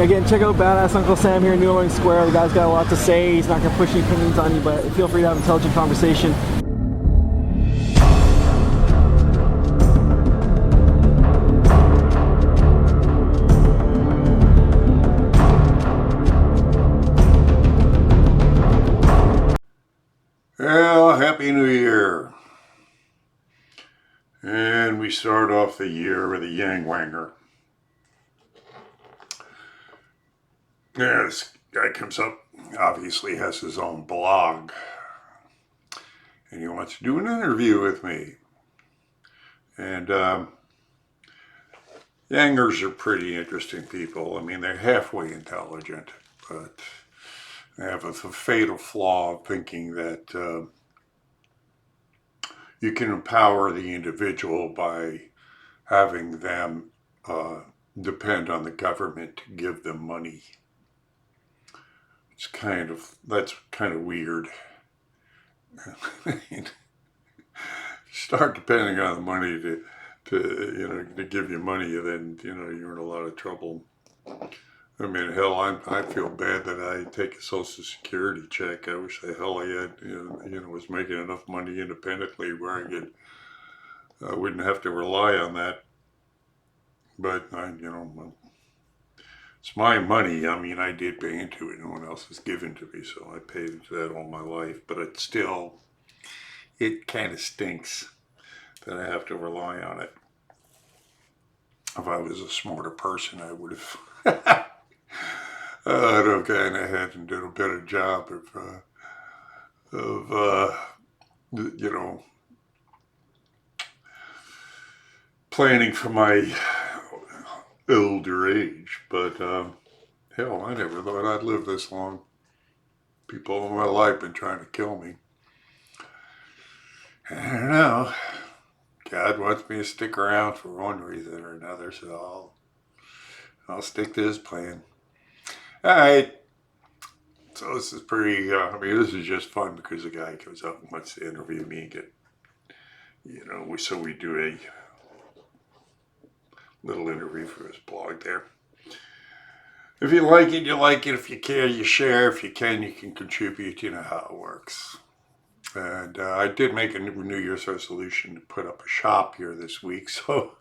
again, check out Badass Uncle Sam here in New Orleans Square. The guy's got a lot to say. He's not going to push any opinions on you, but feel free to have intelligent conversation. Well, Happy New Year. And we start off the year with a Yang Wanger. Yeah, this guy comes up, obviously has his own blog, and he wants to do an interview with me. And Yangers are pretty interesting people. I mean, they're halfway intelligent, but they have a fatal flaw of thinking that you can empower the individual by having them depend on the government to give them money. That's kind of weird. Start depending on the money to give you money, then you're in a lot of trouble. I mean, hell, I feel bad that I take a Social Security check. I wish the hell I had, was making enough money independently where I wouldn't have to rely on that. But it's my money. I mean, I did pay into it. No one else has given to me, so I paid into that all my life. But it kind of stinks that I have to rely on it. If I was a smarter person, I would have kind of had and did a better job of planning for my older age. But hell, I never thought I'd live this long. People in my life been trying to kill me. I don't know. God wants me to stick around for one reason or another, so I'll stick to his plan. All right. So this is pretty. This is just fun because the guy comes up and wants to interview me and get, so we do a little interview for his blog there. If you like it, you like it. If you can, you share. If you can contribute. You know how it works. And I did make a New Year's resolution to put up a shop here this week, so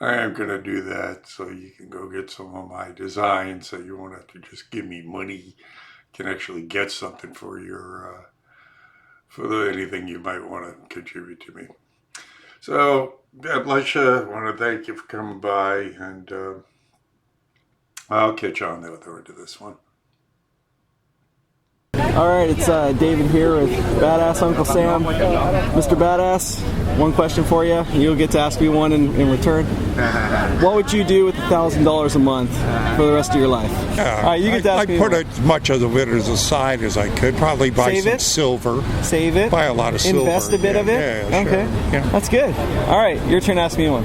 I am going to do that. So you can go get some of my designs. So you won't have to just give me money. You can actually get something for anything you might want to contribute to me. So God bless you. I want to thank you for coming by, and I'll catch you on the other end of this one. Alright, it's David here with Badass Uncle Sam. Mr. Badass, one question for you. You'll get to ask me one in return. What would you do with $1,000 a month for the rest of your life? Alright, you get to ask me. I'd put as much of it aside as I could. Probably buy some silver. Save it? Buy a lot of silver. Invest a bit of it? Yeah, okay. Sure. Yeah. That's good. Alright, your turn to ask me one.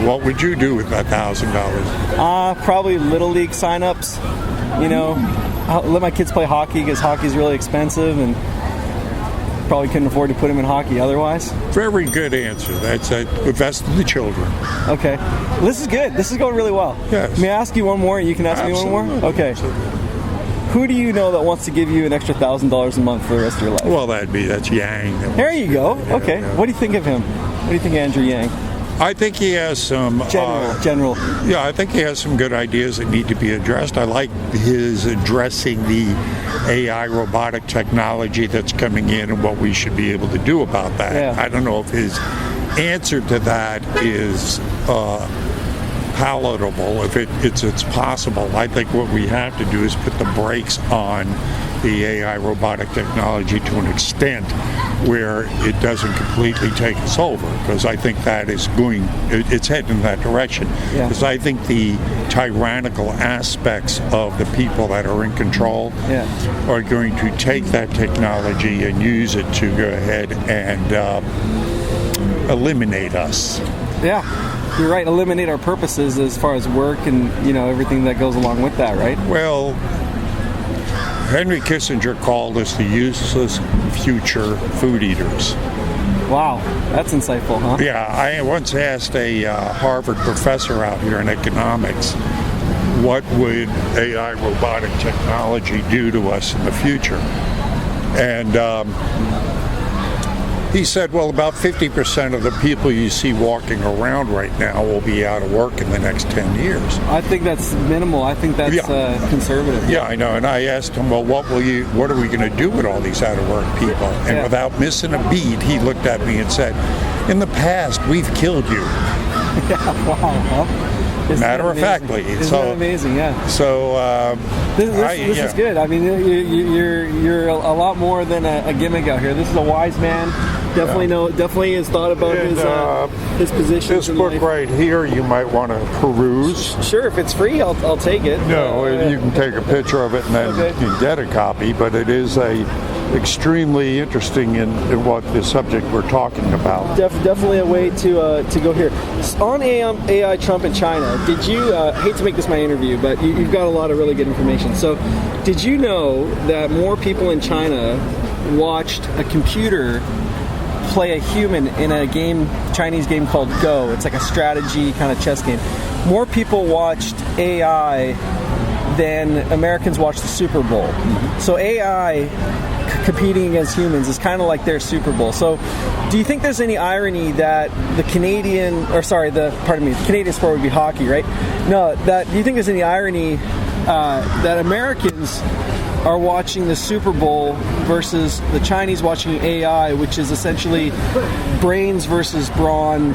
What would you do with that $1,000? Probably Little League sign-ups. I'll let my kids play hockey because hockey's really expensive and probably couldn't afford to put them in hockey otherwise. Very good answer. That's invest in the children. Okay. This is good. This is going really well. Yes. May I ask you one more and you can ask me one more? Okay. Absolutely. Who do you know that wants to give you an extra $1,000 a month for the rest of your life? Well, that's Yang. There you go. Okay. What do you think of him? What do you think of Andrew Yang? I think he has some... General. Yeah, I think he has some good ideas that need to be addressed. I like his addressing the AI robotic technology that's coming in and what we should be able to do about that. Yeah. I don't know if his answer to that is palatable, if it's possible. I think what we have to do is put the brakes on the AI robotic technology to an extent where it doesn't completely take us over, because I think that is it's heading in that direction. Because I think the tyrannical aspects of the people that are in control are going to take that technology and use it to go ahead and eliminate us. Yeah, you're right. Eliminate our purposes as far as work and everything that goes along with that, right? Well, Henry Kissinger called us the useless future food eaters. Wow, that's insightful, huh? Yeah, I once asked a Harvard professor out here in economics what would AI robotic technology do to us in the future? And he said, well, about 50% of the people you see walking around right now will be out of work in the next 10 years. I think that's minimal. I think that's conservative. Yeah, I know. And I asked him, well, what are we going to do with all these out of work people? And without missing a beat, he looked at me and said, in the past, we've killed you. Yeah, wow. Matter of factly. Isn't that amazing? Yeah. So this is good. I mean, you're a lot more than a gimmick out here. This is a wise man. Definitely has thought about his position. This book right here, you might want to peruse. Sure, if it's free, I'll take it. No, you can take a picture of it and then you can get a copy. But it is extremely interesting in what the subject we're talking about. Definitely a way to go here. On AI, Trump and China, did you, hate to make this my interview, but you've got a lot of really good information. So did you know that more people in China watched a computer play a human in a Chinese game called Go? It's like a strategy kind of chess game. More people watched AI than Americans watched the Super Bowl. Mm-hmm. So AI competing against humans is kind of like their Super Bowl. So do you think there's any irony that the Canadian sport would be hockey, right? No, do you think there's any irony that Americans are watching the Super Bowl versus the Chinese watching AI, which is essentially brains versus brawn,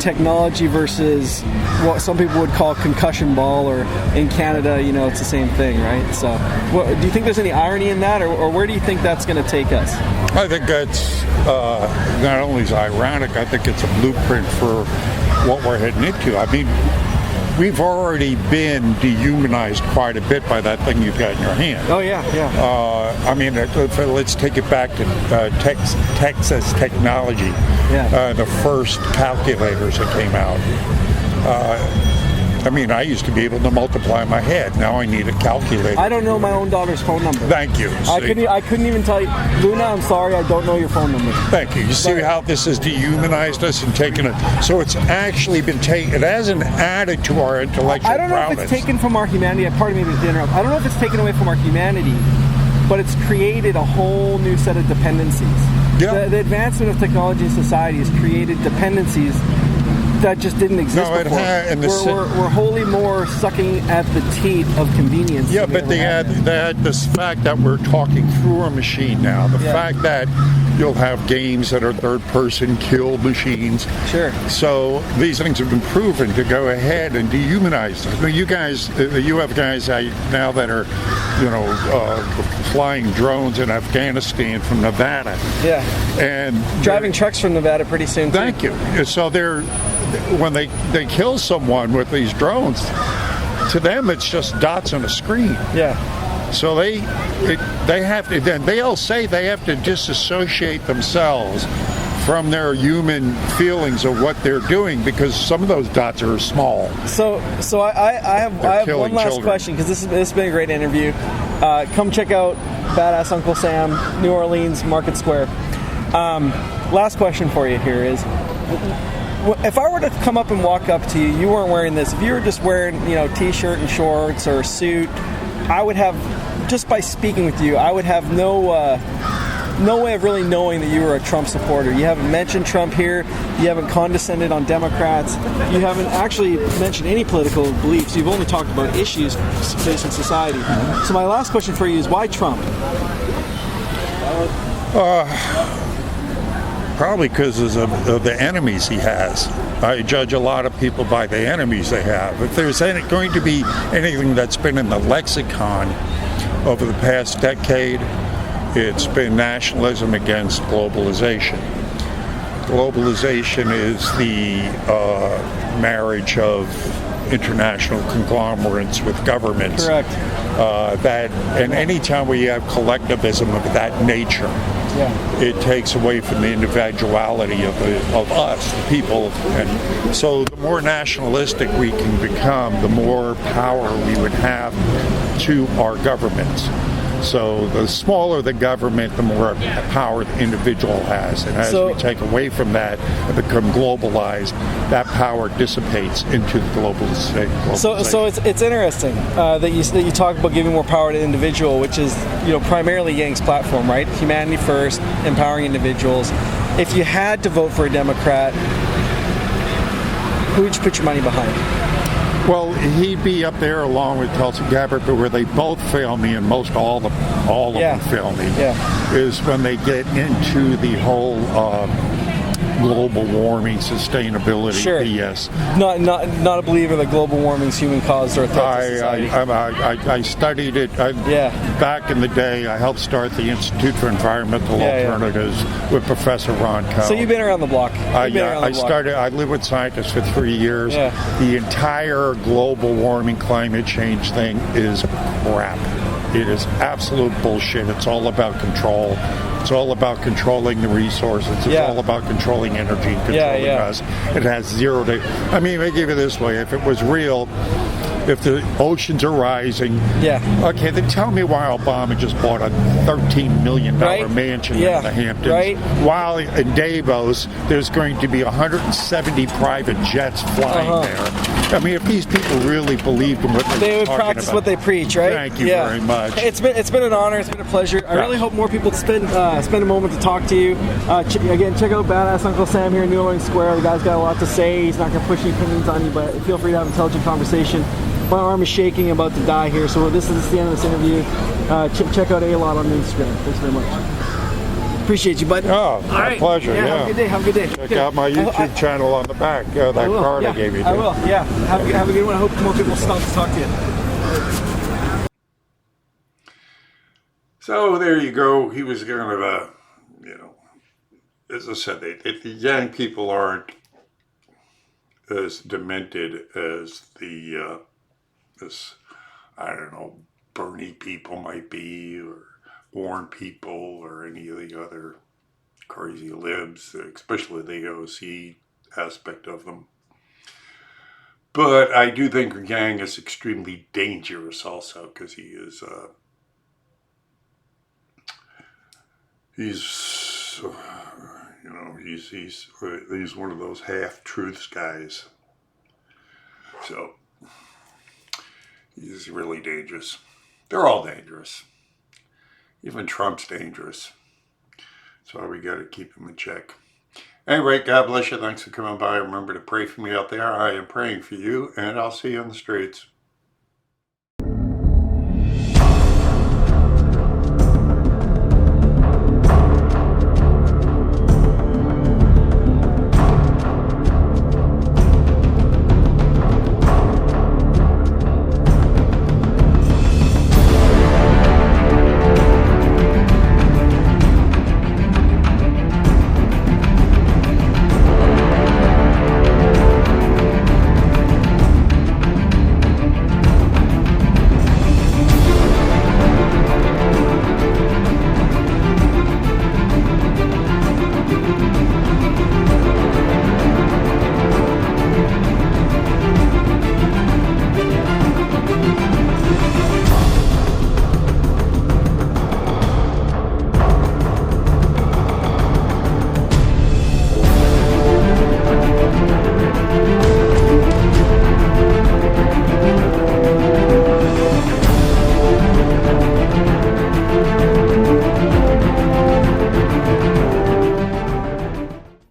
technology versus what some people would call concussion ball, or in Canada, it's the same thing, right? So do you think there's any irony in that, or where do you think that's going to take us? I think that's not only is ironic, I think it's a blueprint for what we're heading into. I mean, we've already been dehumanized quite a bit by that thing you've got in your hand. Oh, yeah. I mean, let's take it back to Texas Technology. Yeah. The first calculators that came out. I mean, I used to be able to multiply my head. Now I need a calculator. I don't know my own daughter's phone number. Thank you. I couldn't even tell you, Luna, I'm sorry, I don't know your phone number. Thank you. You see how this has dehumanized us and taken it? So it's actually been taken, it hasn't added to our intellectual prowess. I don't know if it's taken from our humanity. Pardon me to interrupt. I don't know if it's taken away from our humanity, but it's created a whole new set of dependencies. Yeah. The advancement of technology in society has created dependencies that just didn't exist before. We're wholly more sucking at the teat of convenience. Yeah, but they had this fact that we're talking through a machine now. The fact that you'll have games that are third-person kill machines. Sure. So these things have been proven to go ahead and dehumanize them. You have guys now that are, flying drones in Afghanistan from Nevada. Yeah. And driving trucks from Nevada pretty soon. Thank you. So when they kill someone with these drones, to them it's just dots on a screen. Yeah. So they have to. Then they'll say they have to disassociate themselves from their human feelings of what they're doing, because some of those dots are small. So I have one last question, because this has been a great interview. Come check out Badass Uncle Sam, New Orleans, Market Square. Last question for you here is, if I were to come up and walk up to you, you weren't wearing this, if you were just wearing, t-shirt and shorts or a suit, I would have, just by speaking with you, I would have no way of really knowing that you were a Trump supporter. You haven't mentioned Trump here. You haven't condescended on Democrats. You haven't actually mentioned any political beliefs. You've only talked about issues facing society. So my last question for you is, why Trump? Probably because of the enemies he has. I judge a lot of people by the enemies they have. If there's going to be anything that's been in the lexicon over the past decade, it's been nationalism against globalization. Globalization is the marriage of international conglomerates with governments. Correct. And anytime we have collectivism of that nature, it takes away from the individuality of us, the people. And so the more nationalistic we can become, the more power we would have to our governments. So the smaller the government, the more power the individual has. And as we take away from that and become globalized, that power dissipates into the globalization. So it's interesting that you talk about giving more power to the individual, which is primarily Yang's platform, right? Humanity first, empowering individuals. If you had to vote for a Democrat, who would you put your money behind? Well, he'd be up there along with Tulsi Gabbard, but where they both fail me, and most all of them fail me, is when they get into the whole global warming, sustainability BS. Not a believer that global warming is human caused or a threat to society. I studied it. Back in the day, I helped start the Institute for Environmental Alternatives with Professor Ron Coe. So you've been around the block. I lived with scientists for 3 years. The entire global warming, climate change thing is crap. It is absolute bullshit. It's all about control. It's all about controlling the resources. It's all about controlling energy, controlling us. It has zero to... I mean, I give it this way. If it was real, if the oceans are rising, okay, then tell me why Obama just bought a $13 million mansion in the Hamptons, while in Davos there's going to be 170 private jets flying there. I mean, if these people really believed in what they would practice what they preach, right? Thank you very much. It's been an honor. It's been a pleasure. I really hope more people spend a moment to talk to you. Again, check out Badass Uncle Sam here in New Orleans Square. The guy's got a lot to say. He's not going to push any opinions on you, but feel free to have an intelligent conversation. My arm is shaking, about to die here, so this is the end of this interview. Check out A-Lot on Instagram. Thanks very much. Appreciate you, bud. Oh, my pleasure. Have a good day. Have a good day. Check out my YouTube channel on the back. That card I gave you. I will. Yeah. Have a good one. I hope more people stop to talk to you. So there you go. He was kind of as I said, the Yang people aren't as demented as I don't know, Bernie people might be, or Warren people, or any of the other crazy libs, especially the OC aspect of them. But I do think Yang is extremely dangerous also, because he's one of those half-truths guys. So he's really dangerous. They're all dangerous. Even Trump's dangerous. So we got to keep him in check. Anyway, God bless you. Thanks for coming by. Remember to pray for me out there. I am praying for you, and I'll see you on the streets.